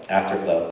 Afterglow.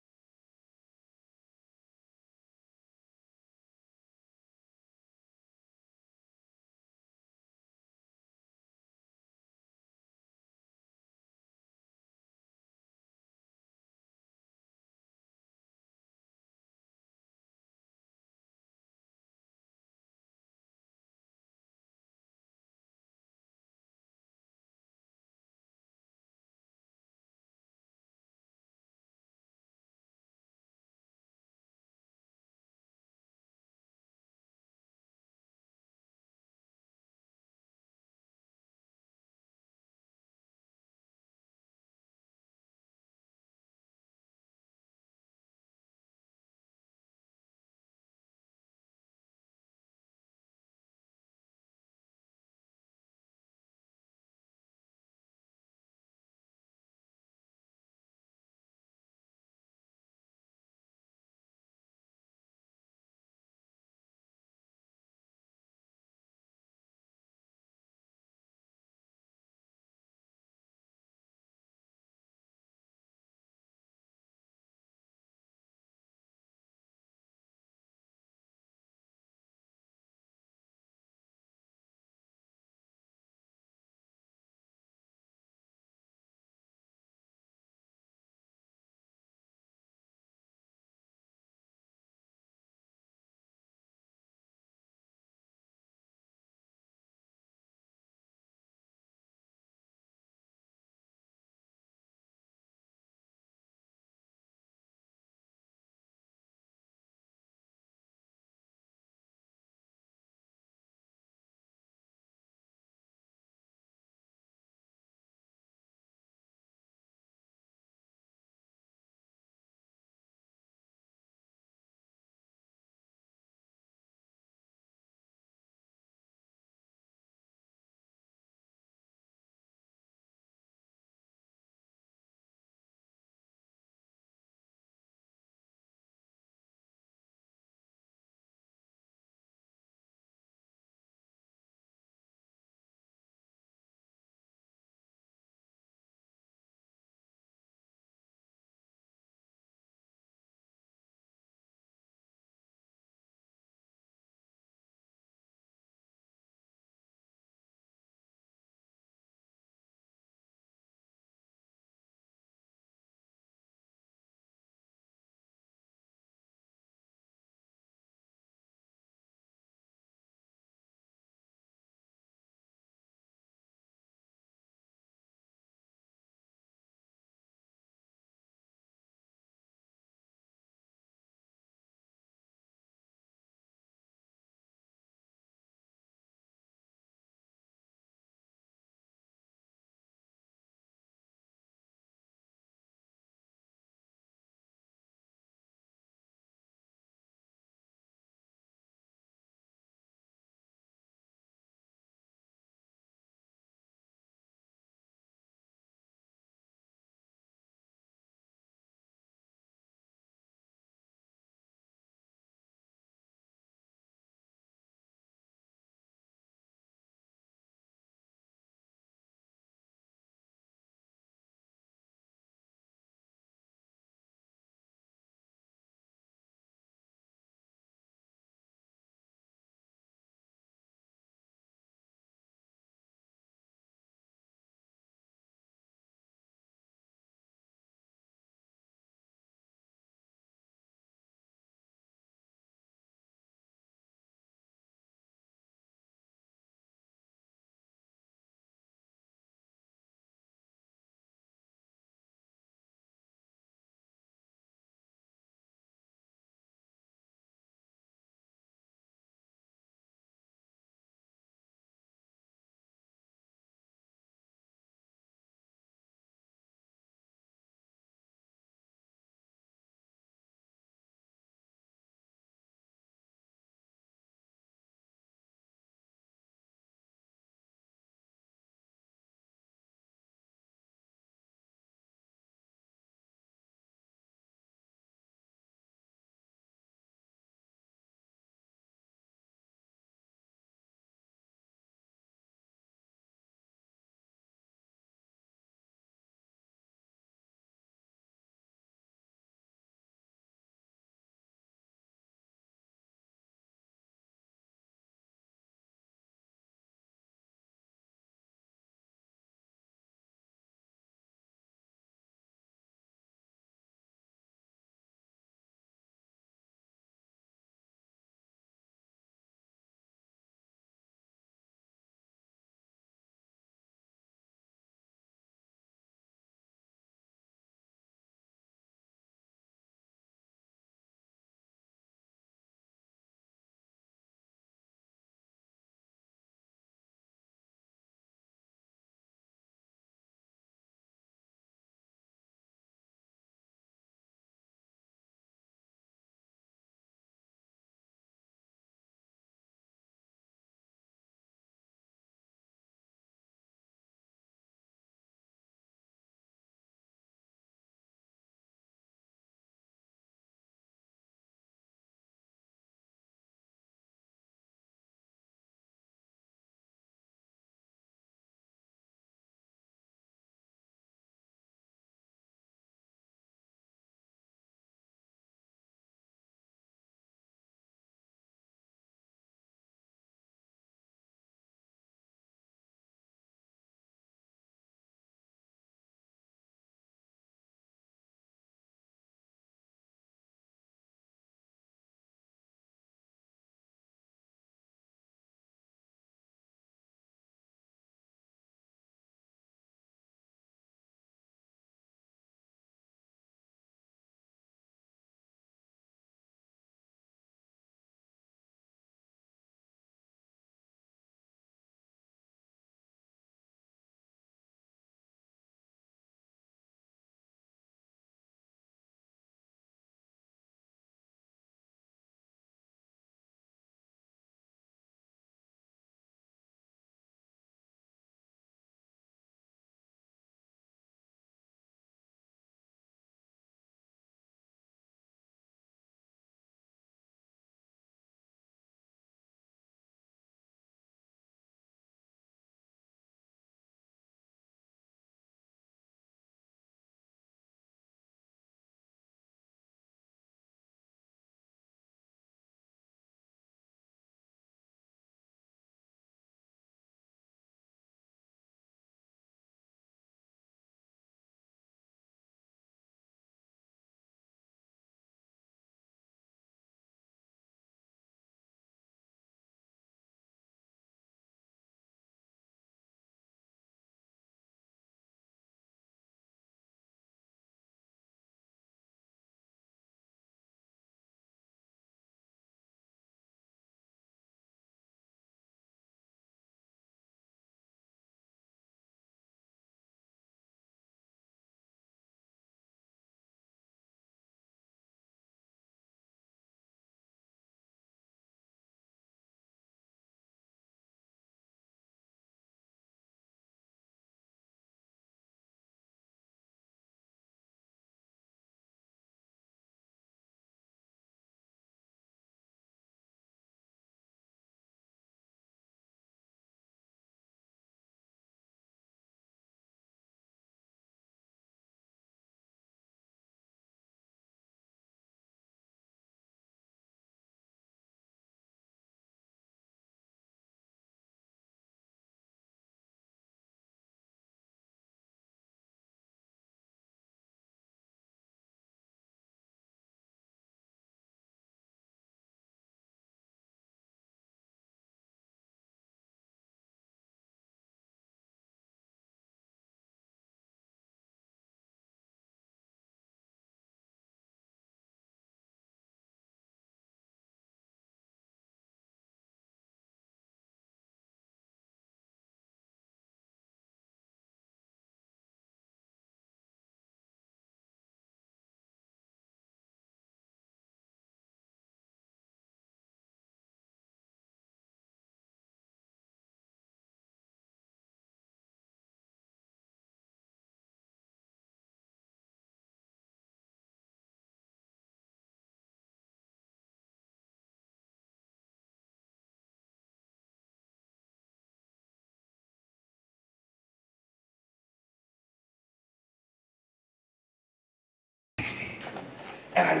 And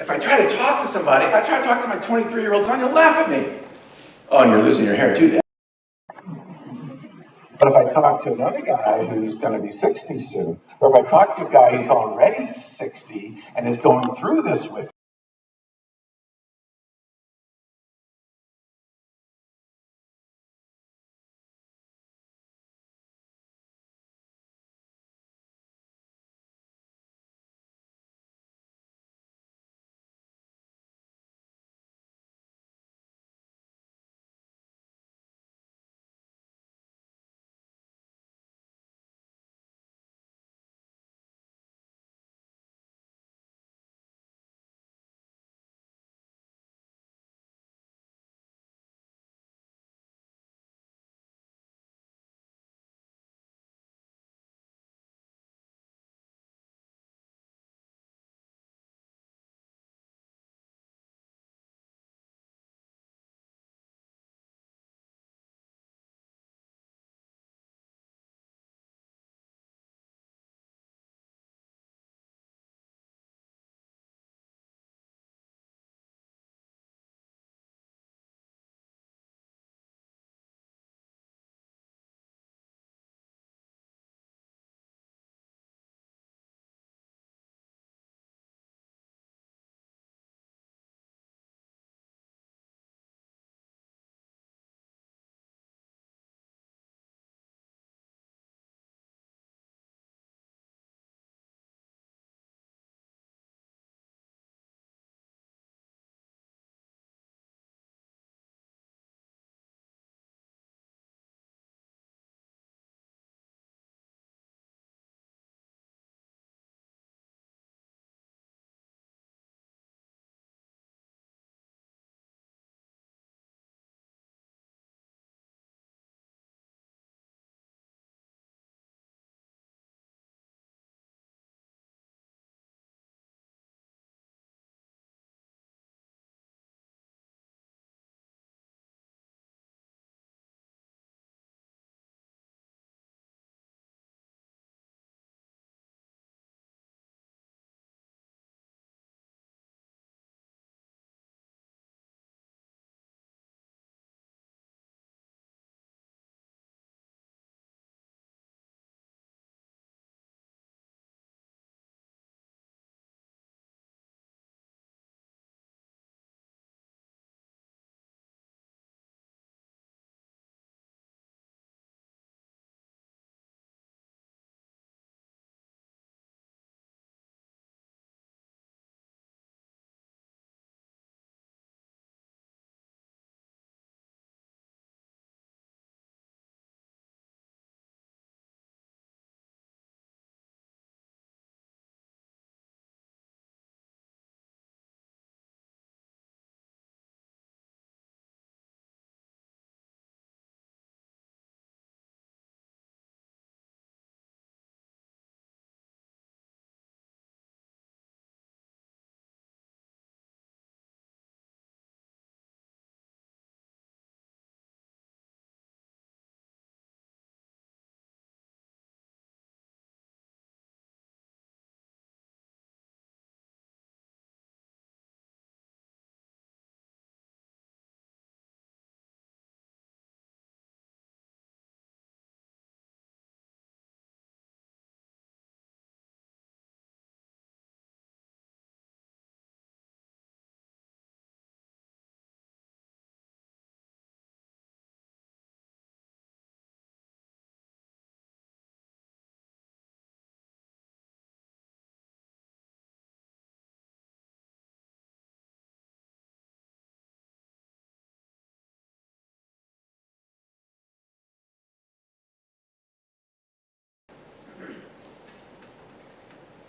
if I try to talk to somebody, if I try to talk to my 23-year-old son, he'll laugh at me. Oh, and you're losing your hair too, Dad. But if I talk to another guy who's going to be 60 soon, or if I talk to a guy who's already 60 and is going through this with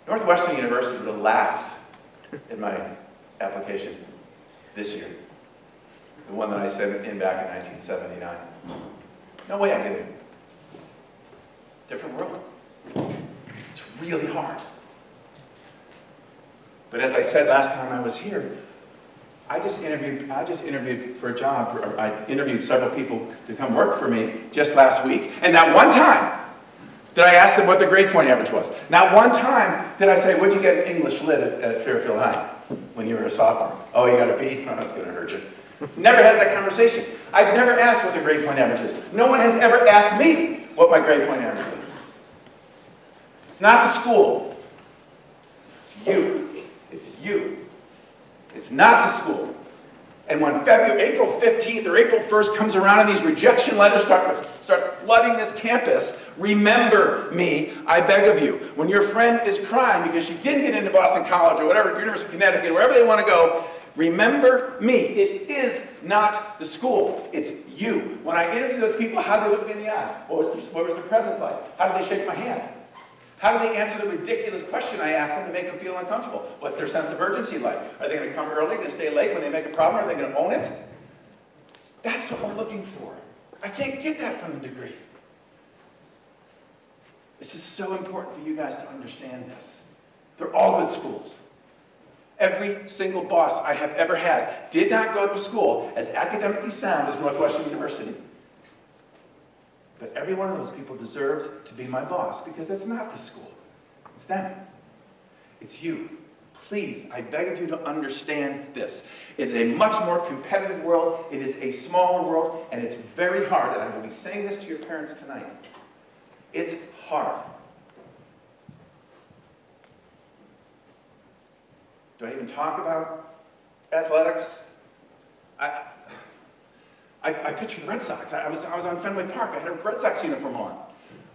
Northwestern University would have laughed at my application this year. The one that I sent in back in 1979. No way I did it. Different world. It's really hard. But as I said last time I was here, I just interviewed for a job. I interviewed several people to come work for me just last week. And that one time, Did I ask them what their grade point average was? Not one time did I say, what'd you get in English Lit at Fairfield High when you were a sophomore? Oh, you got a B? Oh, that's going to hurt you. Never had that conversation. I've never asked what the grade point average is. No one has ever asked me what my grade point average is. It's not the school. It's you. It's you. It's not the school. And when April 15th or April 1st comes around and these rejection letters start flooding this campus, remember me, I beg of you. When your friend is crying because she didn't get into Boston College or whatever, University of Connecticut, wherever they want to go, remember me. It is not the school. It's you. When I interview those people, how did they look me in the eye? What was their presence like? How did they shake my hand? How do they answer the ridiculous question I asked them to make them feel uncomfortable? What's their sense of urgency like? Are they going to come early, going to stay late when they make a problem? Are they going to own it? That's what we're looking for. I can't get that from the degree. This is so important for you guys to understand this. They're all good schools. Every single boss I have ever had did not go to a school as academically sound as Northwestern University. But every one of those people deserved to be my boss because it's not the school. It's them. It's you. Please, I beg of you to understand this. It is a much more competitive world. It is a smaller world, and it's very hard. And I'm going to be saying this to your parents tonight. It's hard. Do I even talk about athletics? I pitched for the Red Sox. I was on Fenway Park. I had a Red Sox uniform on.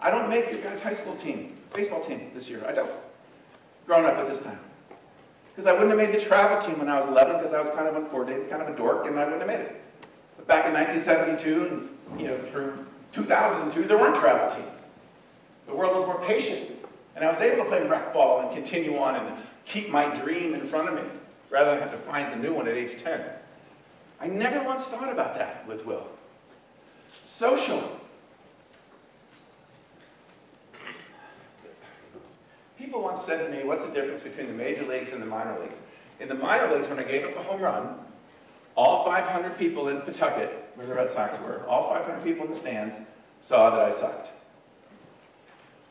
I don't make your guys' high school team, baseball team this year. I don't. Growing up at this time. Because I wouldn't have made the travel team when I was 11 because I was kind of uncoordinated, kind of a dork, and I wouldn't have made it. But back in 1972 and through 2002, there weren't travel teams. The world was more patient. And I was able to play rec ball and continue on and keep my dream in front of me rather than have to find a new one at age 10. I never once thought about that with Will. Social. People once said to me, what's the difference between the major leagues and the minor leagues? In the minor leagues, when I gave up a home run, all 500 people in Pawtucket, where the Red Sox were, all 500 people in the stands saw that I sucked.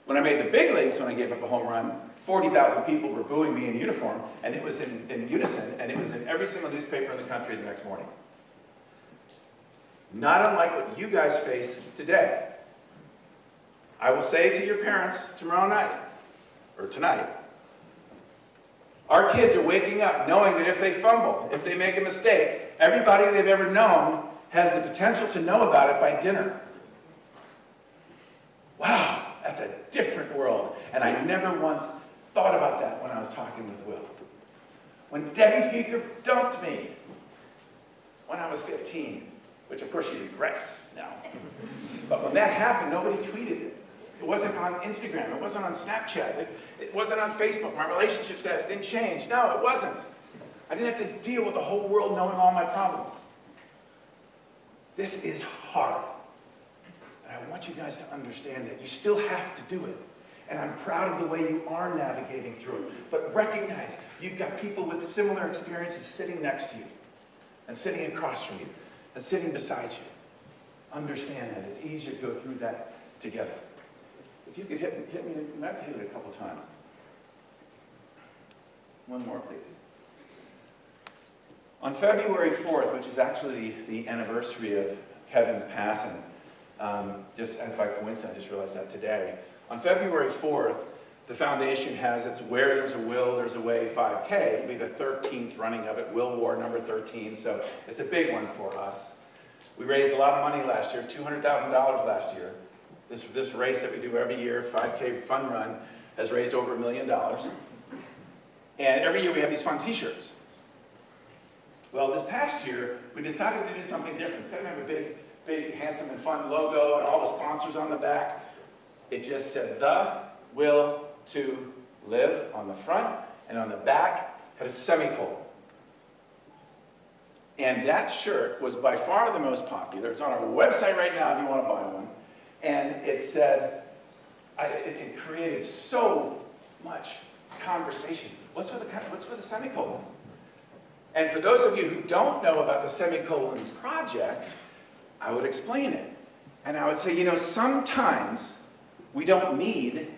When I made the big leagues, when I gave up a home run, 40,000 people were booing me in uniform, and it was in unison, and it was in every single newspaper in the country the next morning. Not unlike what you guys face today. I will say to your parents tomorrow night, or tonight, our kids are waking up knowing that if they fumble, if they make a mistake, everybody they've ever known has the potential to know about it by dinner. Wow, that's a different world. And I never once thought about that when I was talking with Will. When Debbie Feeker dumped me when I was 15, which of course she regrets now. But when that happened, nobody tweeted it. It wasn't on Instagram. It wasn't on Snapchat. It wasn't on Facebook. My relationship status didn't change. No, it wasn't. I didn't have to deal with the whole world knowing all my problems. This is hard. And I want you guys to understand that you still have to do it. And I'm proud of the way you are navigating through it. But recognize you've got people with similar experiences sitting next to you, and sitting across from you, and sitting beside you. Understand that. It's easier to go through that together. If you could hit me, I have to hit it a couple times. One more, please. On February 4th, which is actually the anniversary of Kevin's passing, just by coincidence, I just realized that today. On February 4th, the foundation has its Where There's a Will, There's a Way 5K. It'll be the 13th running of it, Will War number 13, so it's a big one for us. We raised a lot of money last year, $200,000 last year. This race that we do every year, 5K fun run, has raised over $1 million. And every year we have these fun t-shirts. Well, this past year, we decided to do something different. Instead of having a big, handsome and fun logo and all the sponsors on the back, it just said, The Will to Live on the front, and on the back had a semicolon. And that shirt was by far the most popular. It's on our website right now if you want to buy one. And it said, it created so much conversation. What's with the semicolon? And for those of you who don't know about the semicolon project, I would explain it. And I would say, sometimes We don't need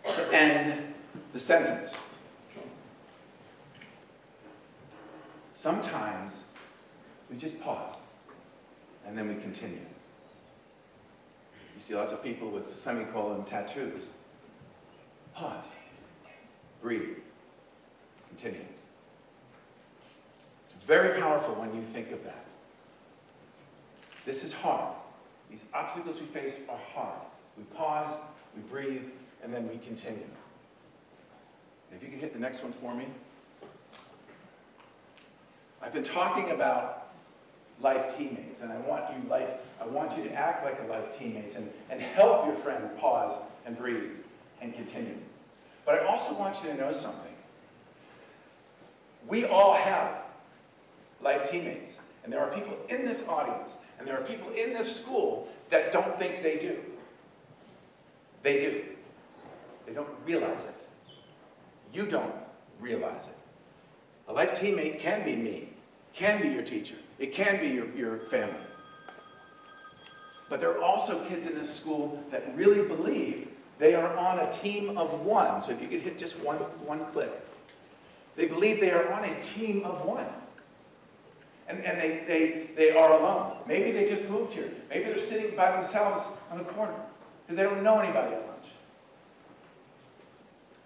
to end the sentence. Sometimes we just pause and then we continue. You see lots of people with semicolon tattoos. Pause, breathe, continue. It's very powerful when you think of that. This is hard. These obstacles we face are hard. We pause, we breathe, and then we continue. If you can hit the next one for me. I've been talking about life teammates, and I want you to act like a life teammates and help your friend pause and breathe and continue. But I also want you to know something. We all have life teammates, and there are people in this audience, and there are people in this school that don't think they do. They do. They don't realize it. You don't realize it. A life teammate can be me, can be your teacher, it can be your family. But there are also kids in this school that really believe they are on a team of one. So if you could hit just one click. They believe they are on a team of one. And they are alone. Maybe they just moved here. Maybe they're sitting by themselves on the corner because they don't know anybody at lunch.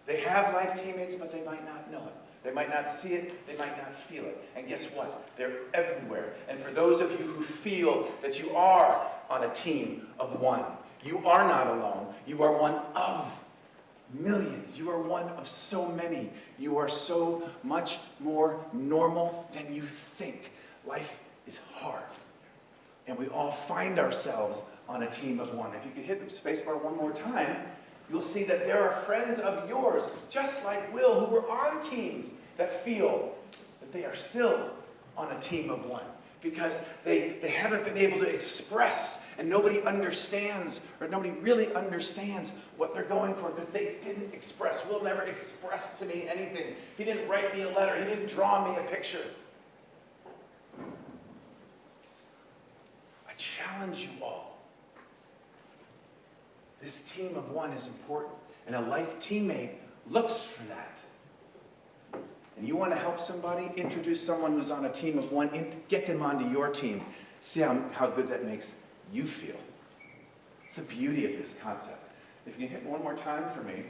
They have life teammates, but they might not know it. They might not see it, they might not feel it. And guess what? They're everywhere. And for those of you who feel that you are on a team of one, you are not alone. You are one of millions. You are one of so many. You are so much more normal than you think. Life is hard. And we all find ourselves on a team of one. If you could hit the spacebar one more time, you'll see that there are friends of yours, just like Will, who were on teams that feel that they are still on a team of one. Because they haven't been able to express, and nobody understands, or nobody really understands what they're going for, because they didn't express. Will never expressed to me anything. He didn't write me a letter. He didn't draw me a picture. I challenge you all. This team of one is important, and a life teammate looks for that. And you want to help somebody, introduce someone who's on a team of one, get them onto your team. See how good that makes you feel. It's the beauty of this concept. If you can hit one more time for me.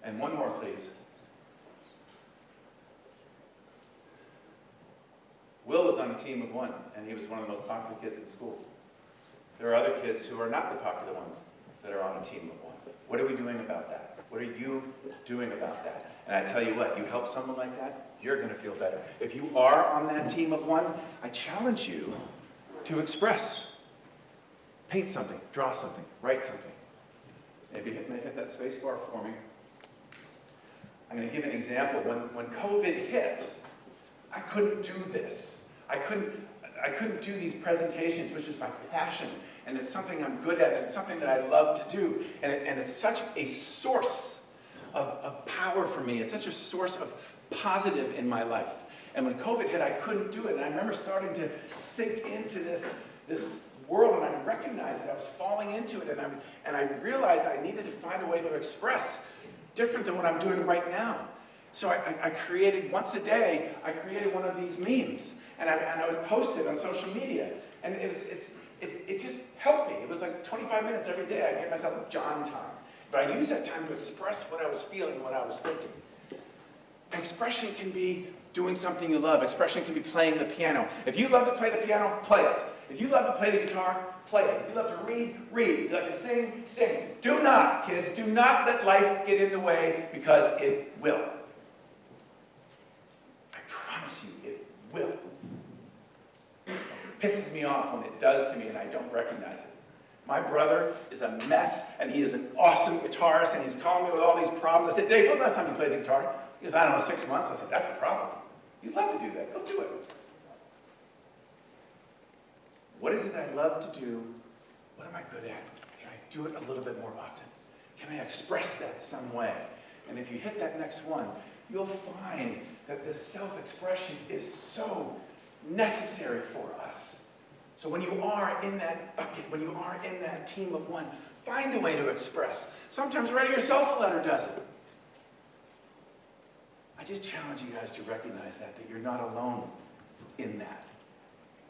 And one more, please. Will was on a team of one, and he was one of the most popular kids in school. There are other kids who are not the popular ones that are on a team of one. What are we doing about that? What are you doing about that? And I tell you what, you help someone like that, you're going to feel better. If you are on that team of one, I challenge you to express. Paint something, draw something, write something. Maybe hit that space bar for me. I'm going to give an example. When COVID hit, I couldn't do this. I couldn't do these presentations, which is my passion, and it's something I'm good at, and it's something that I love to do, and it's such a source of power for me. It's such a source of positive in my life. And when COVID hit, I couldn't do it, and I remember starting to sink into this world, and I recognized that I was falling into it, and I realized I needed to find a way to express different than what I'm doing right now. So I created, once a day, I created one of these memes, and I would post it on social media, and it just helped me. It was like 25 minutes every day. I gave myself John time, but I used that time to express what I was feeling, what I was thinking. Expression can be doing something you love. Expression can be playing the piano. If you love to play the piano, play it. If you love to play the guitar, play it. If you love to read, read. If you like to sing, sing. Do not, kids, do not let life get in the way, because it will. It will. It pisses me off when it does to me and I don't recognize it. My brother is a mess, and he is an awesome guitarist, and he's calling me with all these problems. I said, Dave, when's the last time you played the guitar? He goes, I don't know, 6 months. I said, that's a problem. You'd love to do that. Go do it. What is it I love to do? What am I good at? Can I do it a little bit more often? Can I express that some way? And if you hit that next one, you'll find that this self-expression is so necessary for us. So when you are in that bucket, when you are in that team of one, find a way to express. Sometimes writing yourself a letter does it. I just challenge you guys to recognize that you're not alone in that.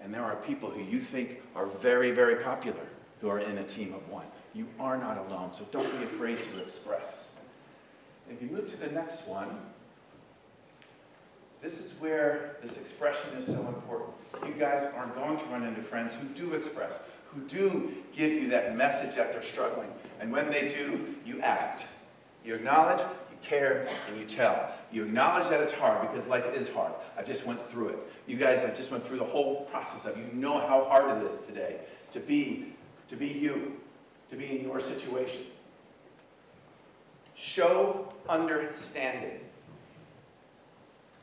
And there are people who you think are very, very popular who are in a team of one. You are not alone, so don't be afraid to express. If you move to the next one, this is where this expression is so important. You guys are going to run into friends who do express, who do give you that message that they're struggling. And when they do, you act. You acknowledge, you care, and you tell. You acknowledge that it's hard because life is hard. I just went through it. You guys, I just went through the whole process of, you know how hard it is today to be you, to be in your situation. Show understanding.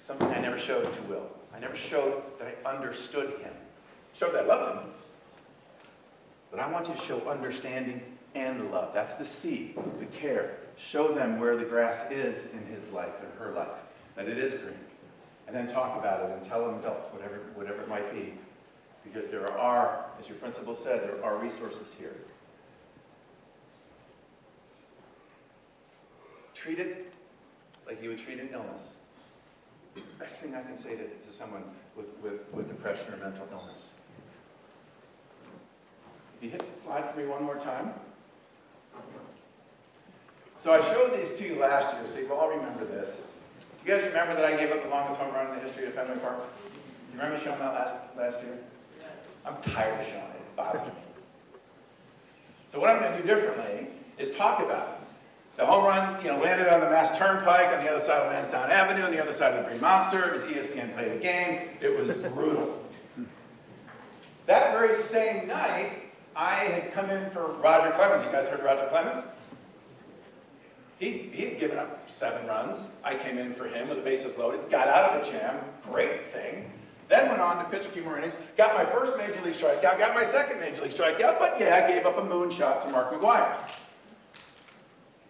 Something I never showed to Will. I never showed that I understood him. Showed that I loved him. But I want you to show understanding and love. That's the C, the care. Show them where the grass is in his life and her life, that it is green. And then talk about it and tell them adults, whatever it might be. Because there are, as your principal said, there are resources here. Treat it like you would treat an illness. It's the best thing I can say to someone with depression or mental illness. If you hit the slide for me one more time. So I showed these to you last year, so you all remember this. You guys remember that I gave up the longest home run in the history of Fenway Park? You remember showing that last year? I'm tired of showing it. It's bothering me. So what I'm going to do differently is talk about it. The home run, landed on the Mass Turnpike on the other side of Lansdowne Avenue, on the other side of the Green Monster. It was ESPN played a game. It was brutal. That very same night, I had come in for Roger Clemens. You guys heard of Roger Clemens? He had given up 7 runs. I came in for him with the bases loaded, got out of the jam, great thing. Then went on to pitch a few more innings, got my first Major League strikeout, got my second Major League strikeout, but yeah, I gave up a moonshot to Mark McGwire.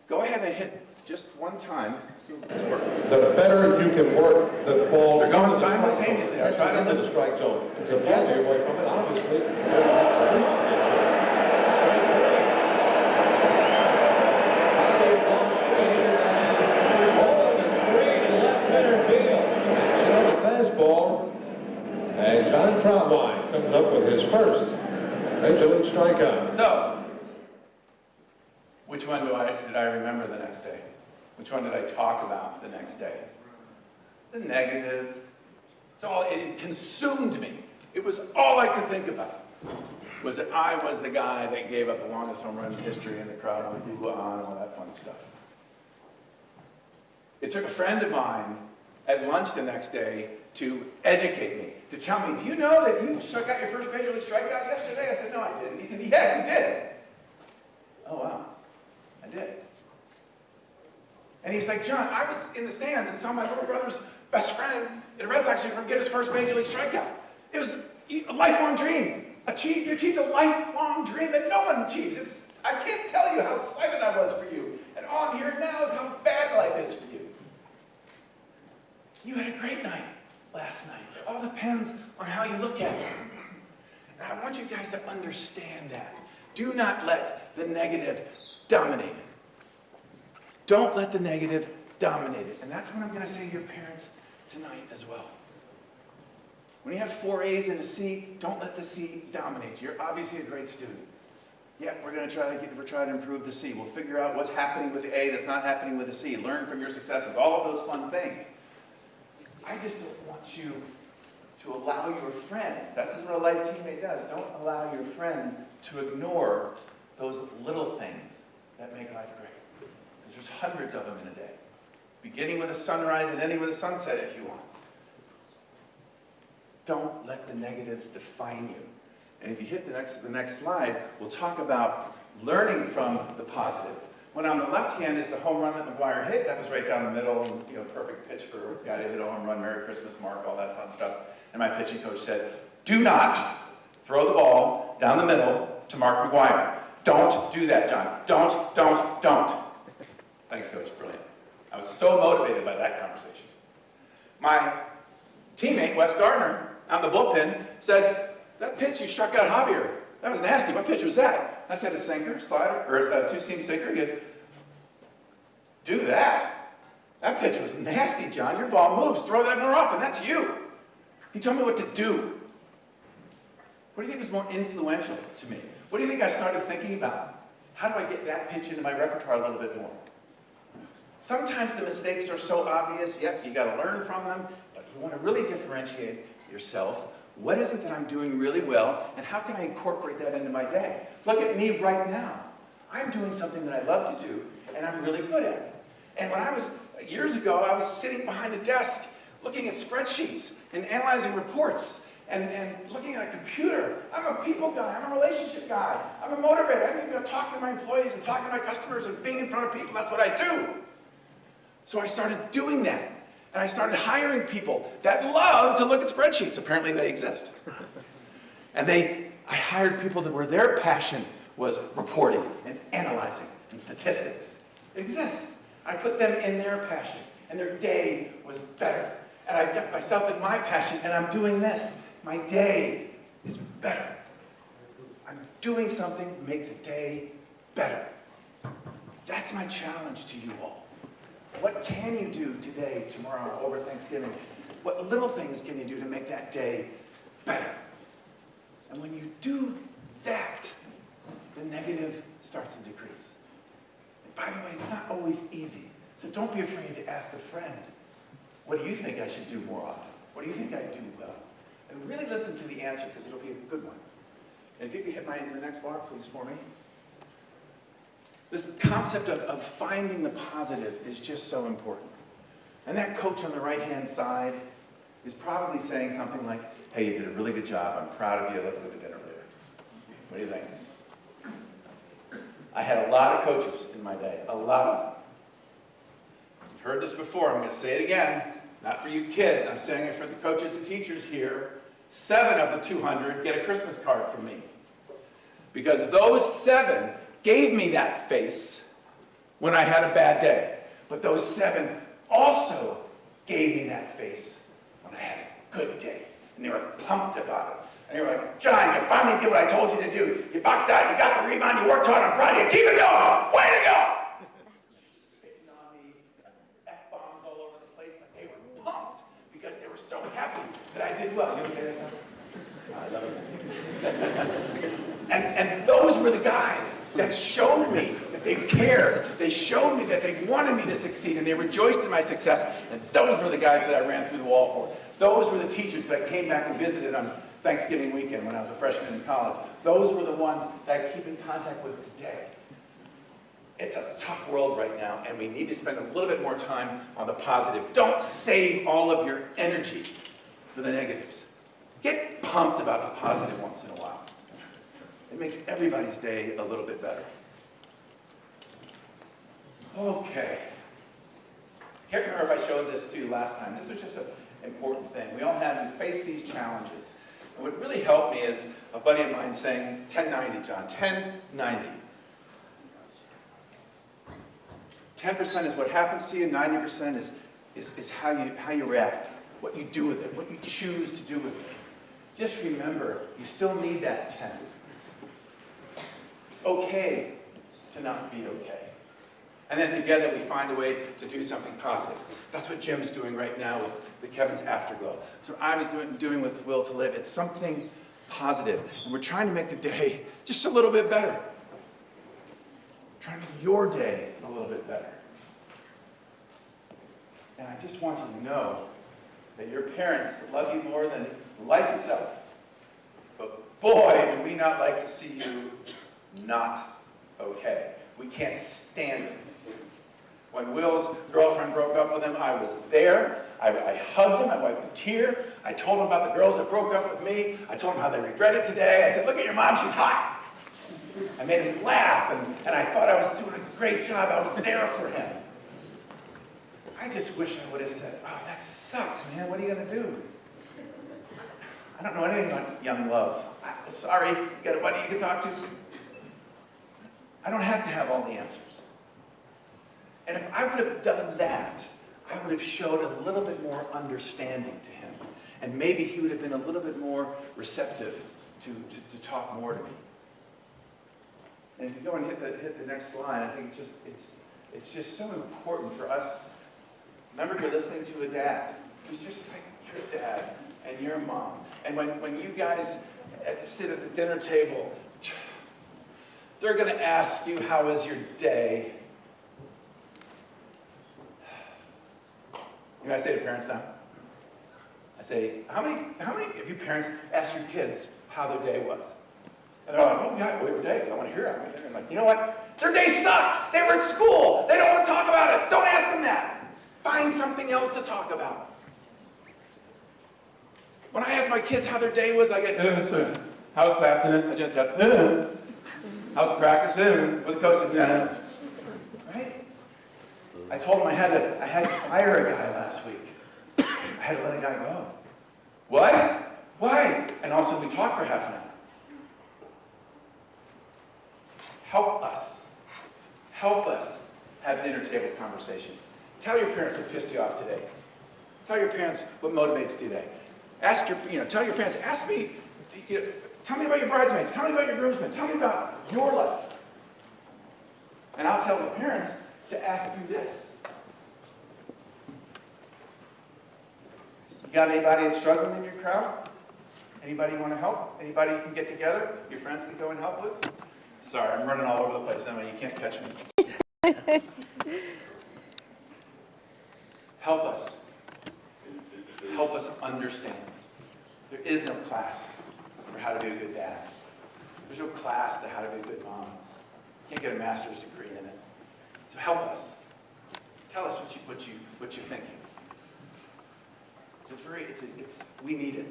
Go ahead and hit just one time, see if this works. The better you can work the ball. They're going simultaneously. That's in the strike zone. To fall the away from it, obviously, you're going to have streaks to get through. Strike 3. Ball to 3 to left center field. Action on the fastball. And John Troutwine comes up with his first Major League strikeout. So, which one did I remember the next day? Which one did I talk about the next day? The negative. It consumed me. It was all I could think about. Was that I was the guy that gave up the longest home run in history and the crowd went boo-ah and all that fun stuff. It took a friend of mine at lunch the next day to educate me, to tell me, do you know that you struck out your first Major League strikeout yesterday? I said, no, I didn't. He said, yeah, you did. Oh, wow. I did. And he's like, John, I was in the stands and saw my little brother's best friend in a Red Sox uniform get his first Major League strikeout. It was a lifelong dream. You achieved a lifelong dream that no one achieves. I can't tell you how excited I was for you. And all I'm hearing now is how bad life is for you. You had a great night last night. It all depends on how you look at it. And I want you guys to understand that. Do not let the negative dominate it. Don't let the negative dominate it. And that's what I'm going to say to your parents tonight as well. When you have 4 A's and a C, don't let the C dominate you. You're obviously a great student. Yeah, we're going to try to improve the C. We'll figure out what's happening with the A that's not happening with the C. Learn from your successes. All of those fun things. I just don't want you to allow your friends, that's what a life teammate does, don't allow your friend to ignore those little things that make life great. Because there's hundreds of them in a day. Beginning with a sunrise and ending with a sunset if you want. Don't let the negatives define you. And if you hit the next slide, we'll talk about learning from the positive. When on the left hand is the home run that McGwire hit, that was right down the middle, and perfect pitch for a guy to hit a home run, Merry Christmas, Mark, all that fun stuff. And my pitching coach said, do not throw the ball down the middle to Mark McGwire. Don't do that, John. Don't. Thanks, Coach. Brilliant. I was so motivated by that conversation. My teammate, Wes Gardner, out in the bullpen, said, that pitch you struck out Javier, that was nasty. What pitch was that? I said a sinker, slider, or a two-seam sinker. He goes, do that? That pitch was nasty, John. Your ball moves. Throw that more often. That's you. He told me what to do. What do you think was more influential to me? What do you think I started thinking about? How do I get that pitch into my repertoire a little bit more? Sometimes the mistakes are so obvious, yep, you got to learn from them, but you want to really differentiate yourself. What is it that I'm doing really well, and how can I incorporate that into my day? Look at me right now. I'm doing something that I love to do, and I'm really good at it. And when I was, years ago, I was sitting behind a desk looking at spreadsheets and analyzing reports and looking at a computer. I'm a people guy, I'm a relationship guy, I'm a motivator. I think I'm talking to my employees and talking to my customers and being in front of people, that's what I do. So I started doing that. And I started hiring people that love to look at spreadsheets. Apparently they exist. And I hired people that were their passion was reporting and analyzing and statistics. It exists. I put them in their passion and their day was better. And I got myself in my passion and I'm doing this. My day is better. I'm doing something to make the day better. That's my challenge to you all. What can you do today, tomorrow, over Thanksgiving? What little things can you do to make that day better? And when you do that, the negative starts to decrease. And by the way, it's not always easy. So don't be afraid to ask a friend, what do you think I should do more often? What do you think I do well? And really listen to the answer, because it'll be a good one. And if you could hit the next bar, please, for me. This concept of finding the positive is just so important. And that coach on the right-hand side is probably saying something like, hey, you did a really good job. I'm proud of you. Let's go to dinner later. What do you think? I had a lot of coaches in my day, a lot of them. You've heard this before. I'm going to say it again. Not for you kids. I'm saying it for the coaches and teachers here. 7 of the 200 get a Christmas card from me. Because those 7 gave me that face when I had a bad day. But those 7 also gave me that face when I had a good day. And they were pumped about it. And they were like, John, you finally did what I told you to do. You boxed out, you got the rebound, you worked hard, I'm proud of you. Keep it going! Way to go! Spitting on me, F-bombs all over the place, but they were pumped because they were so happy that I did well. You okay with that? I love it. And those were the guys that showed me that they cared. They showed me that they wanted me to succeed, and they rejoiced in my success. And those were the guys that I ran through the wall for. Those were the teachers that came back and visited on Thanksgiving weekend when I was a freshman in college. Those were the ones that I keep in contact with today. It's a tough world right now, and we need to spend a little bit more time on the positive. Don't save all of your energy for the negatives. Get pumped about the positive once in a while. It makes everybody's day a little bit better. Okay. Can't remember if I showed this to you last time. This is just an important thing. We all have to face these challenges. And what really helped me is a buddy of mine saying, 1090, John, 1090. 10% is what happens to you, 90% is how you react, what you do with it, what you choose to do with it. Just remember, you still need that 10. It's okay to not be okay. And then together we find a way to do something positive. That's what Jim's doing right now with the Kevin's Afterglow. That's what I was doing with Will to Live. It's something positive. And we're trying to make the day just a little bit better. Trying to make your day a little bit better. And I just want you to know that your parents love you more than life itself. But boy, do we not like to see you not okay. We can't stand it. When Will's girlfriend broke up with him, I was there. I hugged him. I wiped a tear. I told him about the girls that broke up with me. I told him how they regret it today. I said, look at your mom, she's hot. I made him laugh, and I thought I was doing a great job. I was there for him. I just wish I would have said, oh, that sucks, man. What are you going to do? I don't know anything about young love. Sorry, you got a buddy you can talk to? I don't have to have all the answers. And if I would have done that, I would have showed a little bit more understanding to him. And maybe he would have been a little bit more receptive to talk more to me. And if you go and hit the next slide, I think it's just so important for us. Remember, you're listening to a dad who's just like your dad and your mom. And when you guys sit at the dinner table, they're going to ask you, how was your day? You know what I say to parents now? I say, how many of you parents ask your kids how their day was? And they're like, oh yeah, every day, I want to hear it. And I'm like, you know what? Their day sucked. They were at school. They don't want to talk about it. Don't ask them that. Find something else to talk about. When I ask my kids how their day was, I get, how's class? I did a test. How's practice? With the coach? Right? I told them I had to fire a guy last week. I had to let a guy go. What? Why? And also we talked for half an hour. Help us have dinner table conversation. Tell your parents what pissed you off today. Tell your parents what motivates you today. Tell your parents, ask me, tell me about your bridesmaids, tell me about your groomsmen, tell me about your life. And I'll tell the parents to ask you this. You got anybody that's struggling in your crowd? Anybody you want to help? Anybody you can get together? Your friends can go and help with? Sorry, I'm running all over the place. Emma, you can't catch me. Help us. Help us understand. There is no class for how to be a good dad. There's no class to how to be a good mom. You can't get a master's degree in it. So help us. Tell us what you're thinking. We need it.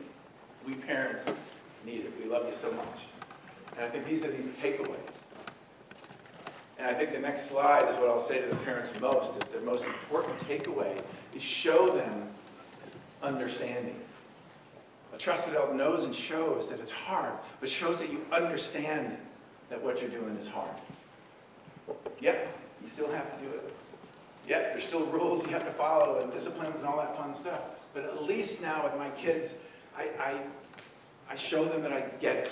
We parents need it. We love you so much. And I think these are these takeaways. And I think the next slide is what I'll say to the parents most, is their most important takeaway is show them understanding. A trusted adult knows and shows that it's hard, but shows that you understand that what you're doing is hard. Yep, you still have to do it. Yep, there's still rules you have to follow and disciplines and all that fun stuff. But at least now with my kids, I show them that I get it.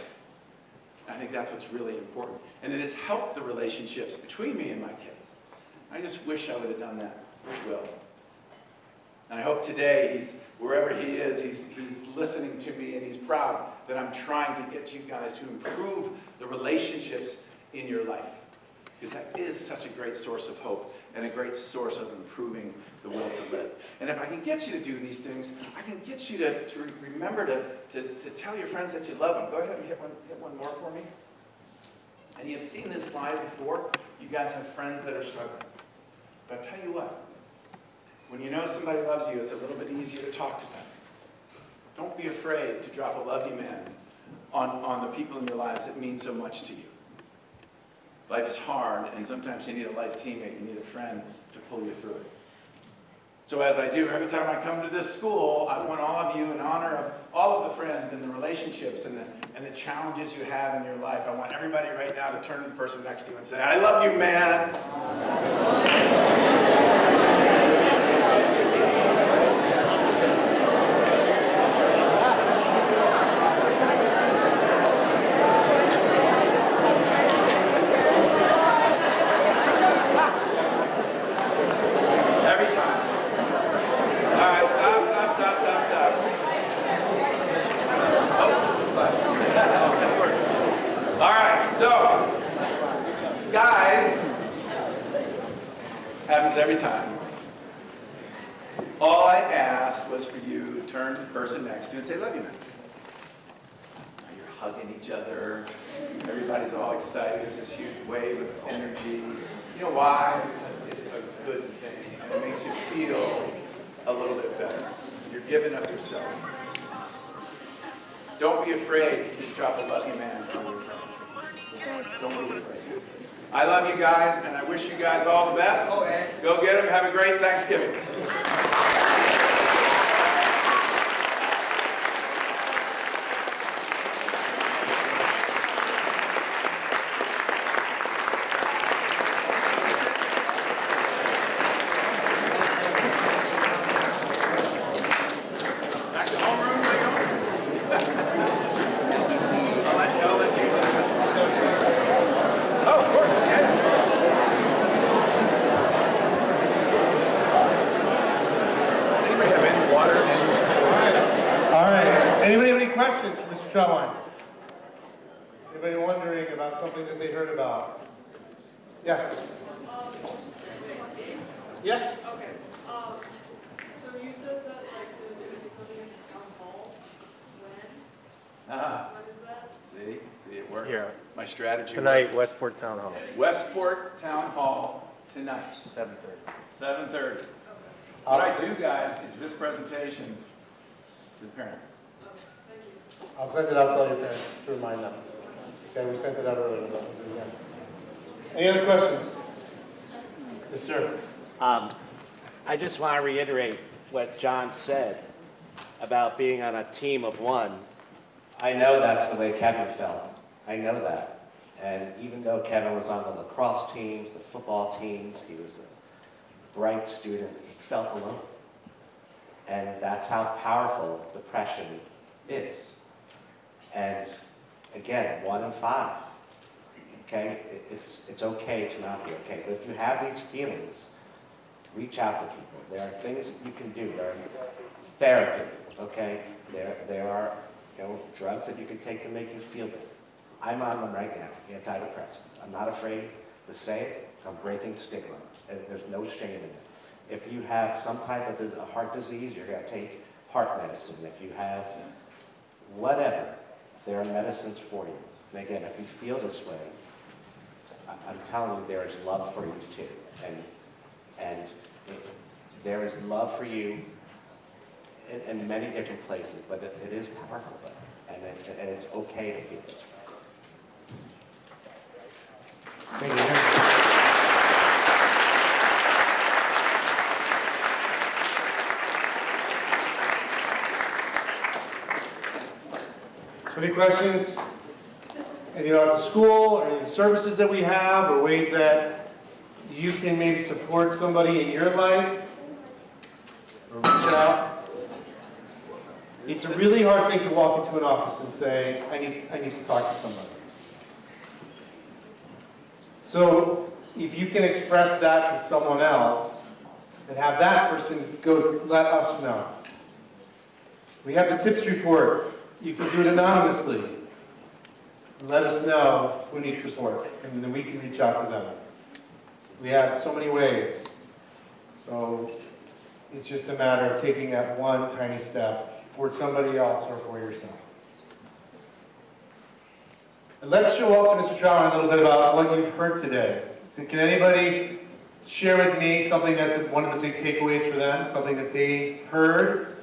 I think that's what's really important. And it has helped the relationships between me and my kids. I just wish I would have done that with Will. And I hope today, wherever he is, he's listening to me and he's proud that I'm trying to get you guys to improve the relationships in your life. Because that is such a great source of hope and a great source of improving the will to live. And if I can get you to do these things, I can get you to remember to tell your friends that you love them. Go ahead and hit one more for me. And you've seen this slide before. You guys have friends that are struggling. But I'll tell you what, when you know somebody loves you, it's a little bit easier to talk to them. Don't be afraid to drop a love you man on the people in your lives that mean so much to you. Life is hard, and sometimes you need a life teammate, you need a friend to pull you through it. So as I do every time I come to this school, I want all of you, in honor of all of the friends and the relationships and the challenges you have in your life, I want everybody right now to turn to the person next to you and say, I love you, man. Every time. All I asked was for you to turn to the person next to you and say, love you, man. Now you're hugging each other. Everybody's all excited. There's this huge wave of energy. You know why? Because it's a good thing. And it makes you feel a little bit better. You're giving up yourself. Don't be afraid to drop a love you man on your friends. Don't be afraid. I love you guys, and I wish you guys all the best. Go get them. Have a great Thanksgiving. Back to homeroom, they go. questions for Mr. Trotwine? Anybody wondering about something that they heard about? Yeah. Yeah. Okay. So you said that like there's going to be something in town hall. When? When is that? See, it worked. Here. My strategy. Tonight, Westport Town Hall, Westport Town Hall tonight, 7:30. 7:30. What I do, guys, is this presentation to the parents. Okay. Thank you. I'll send it out to all your parents to remind them. Okay, we sent it out earlier. So we'll do it again. Any other questions? Yes, sir. I just want to reiterate what John said about being on a team of one. I know that's the way Kevin felt. I know that. And even though Kevin was on the lacrosse teams, the football teams, he was a bright student, he felt alone. And that's how powerful depression is. And again, 1 in 5. Okay, it's okay to not be okay. But if you have these feelings, reach out to people. There are things that you can do. There are therapy, okay? There are drugs that you can take to make you feel good. I'm on them right now, antidepressants. I'm not afraid to say it. I'm breaking stigma. And there's no shame in it. If you have some type of a heart disease, you're going to take heart medicine. If you have whatever, there are medicines for you. And again, if you feel this way, I'm telling you, there is love for you too. And there is love for you in many different places, but it is powerful, and it's okay to feel this way. Thank you. So any questions? Any about the school, or any of the services that we have, or ways that you can maybe support somebody in your life, or reach out? It's a really hard thing to walk into an office and say, I need to talk to somebody. So if you can express that to someone else, and have that person go let us know. We have the tips report. You can do it anonymously. Let us know who needs support, and then we can reach out to them. We have so many ways. So it's just a matter of taking that one tiny step for somebody else or for yourself. And let's show off to Mr. Trotwine a little bit about what you've heard today. So can anybody share with me something that's one of the big takeaways for them, something that they heard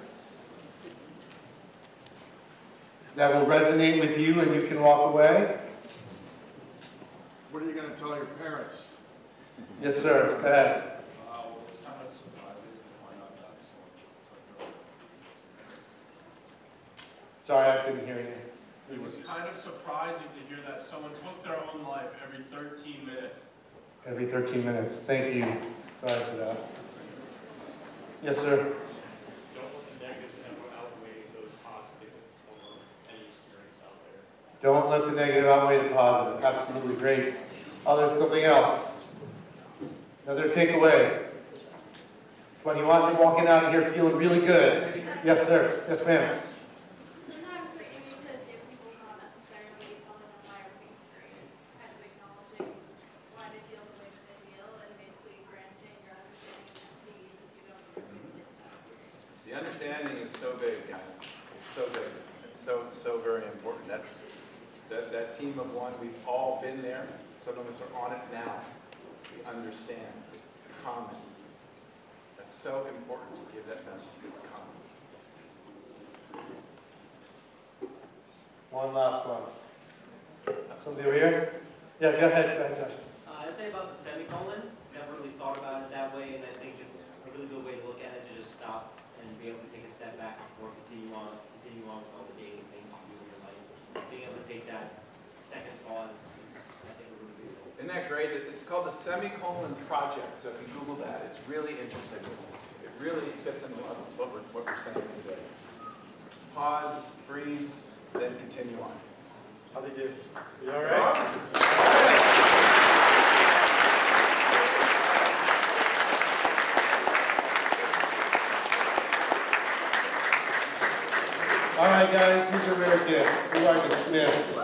that will resonate with you and you can walk away? What are you going to tell your parents? Yes, sir. Go ahead. Well, it's kind of surprising to find out that someone. Sorry, I couldn't hear you. It was kind of surprising to hear that someone took their own life every 13 minutes. Every 13 minutes. Thank you. Sorry for that. Yes, sir. Don't let the negatives ever outweigh those positives or any experience out there. Don't let the negative outweigh the positive. Absolutely great. Something else. Another takeaway. When you want to walking out of here feeling really good. Yes, sir. Yes, ma'am. Sometimes the image that give people not necessarily tell them a life experience, kind of acknowledging why they feel the way that they feel, and basically granting or understanding that need that you don't really get that experience. The understanding is so big, guys. It's so big. It's so very important. That's that team of one. We've all been there. Some of us are on it now. We understand. It's common. That's so important to give that message. It's common. One last one. Somebody over here? Yeah, go ahead. Go ahead, Josh. I'd say about the semicolon, never really thought about it that way, and I think it's a really good way to look at it, to just stop and be able to take a step back before continue on with all the daily things you do in your life. Being able to take that second pause is, I think, a really good thing. Isn't that great? It's called the Semicolon Project. So if you Google that, it's really interesting. It really fits into what we're saying today. Pause, breathe, then continue on. How they do? You all right? Awesome. All right, guys. Here's a rare certificate, you are dismissed.